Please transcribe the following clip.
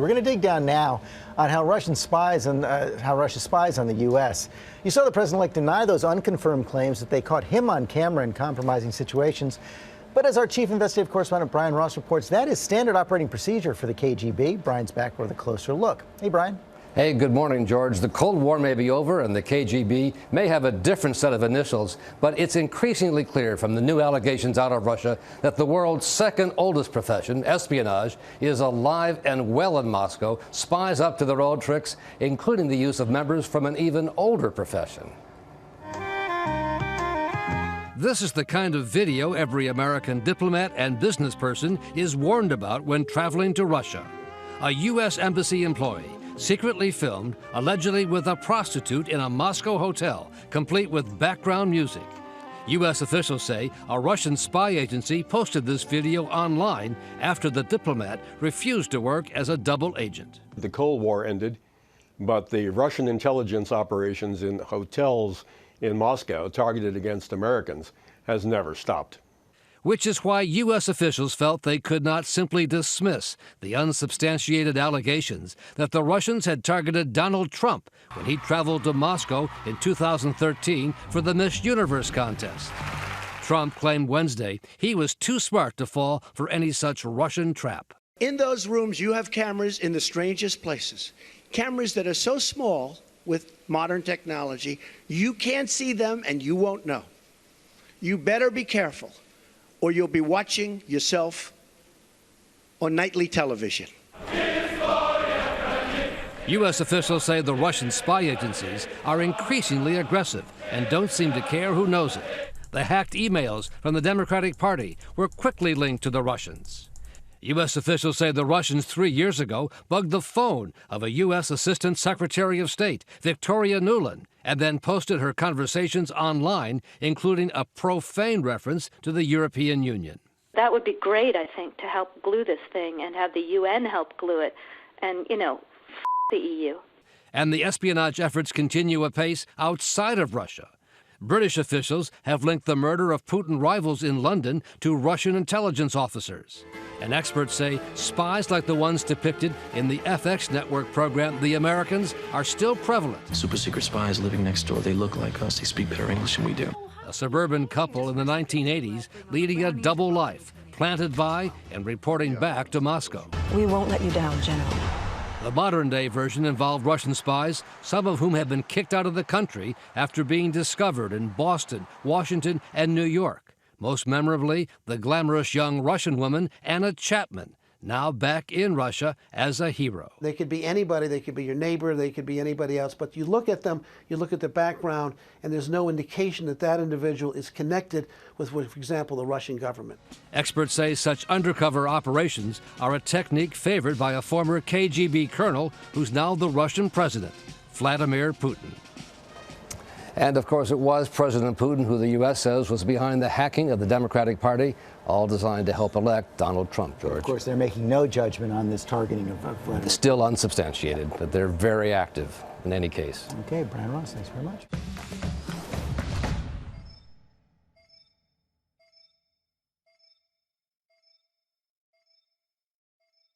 We're going to dig down now on how Russia spies on the U.S. You saw the president-elect deny those unconfirmed claims that they caught him on camera in compromising situations. But as our chief investigative correspondent Brian Ross reports, that is standard operating procedure for the KGB. Brian's back with a closer look. Hey, Brian. Hey, good morning, George. The Cold War may be over and the KGB may have a different set of initials, but it's increasingly clear from the new allegations out of Russia that the world's second oldest profession, espionage, is alive and well in Moscow. Spies up to their old tricks, including the use of members from an even older profession. This is the kind of video every American diplomat and business person is warned about when traveling to Russia. A U.S. embassy employee secretly filmed, allegedly with a prostitute in a Moscow hotel, complete with background music. U.S. officials say a Russian spy agency posted this video online after the diplomat refused to work as a double agent. The Cold War ended, but the Russian intelligence operations in hotels in Moscow targeted against Americans has never stopped. Which is why U.S. officials felt they could not simply dismiss the unsubstantiated allegations that the Russians had targeted Donald Trump when he traveled to Moscow in 2013 for the Miss Universe contest. Trump claimed Wednesday he was too smart to fall for any such Russian trap. In those rooms, you have cameras in the strangest places, cameras that are so small with modern technology, you can't see them and you won't know. You better be careful, or you'll be watching yourself on nightly television. U.S. officials say the Russian spy agencies are increasingly aggressive and don't seem to care who knows it. The hacked emails from the Democratic Party were quickly linked to the Russians. U.S. officials say the Russians 3 years ago bugged the phone of a U.S. Assistant Secretary of State, Victoria Nuland, and then posted her conversations online, including a profane reference to the European Union. That would be great, I think, to help glue this thing and have the UN help glue it. And, the EU. And the espionage efforts continue apace outside of Russia. British officials have linked the murder of Putin rivals in London to Russian intelligence officers. And experts say spies like the ones depicted in the FX network program The Americans are still prevalent. Super secret spies living next door. They look like us. They speak better English than we do. A suburban couple in the 1980s leading a double life, planted by and reporting back to Moscow. We won't let you down, General. The modern-day version involved Russian spies, some of whom have been kicked out of the country after being discovered in Boston, Washington, and New York. Most memorably, the glamorous young Russian woman, Anna Chapman, now back in Russia as a hero. They could be anybody. They could be your neighbor. They could be anybody else. But you look at them, you look at their background, and there's no indication that that individual is connected with, for example, the Russian government. Experts say such undercover operations are a technique favored by a former KGB colonel who's now the Russian president, Vladimir Putin. And, of course, it was President Putin who the U.S. says was behind the hacking of the Democratic Party, all designed to help elect Donald Trump, George. Of course, they're making no judgment on this targeting of Vladimir. Still unsubstantiated, but they're very active in any case. Okay, Brian Ross, thanks very much.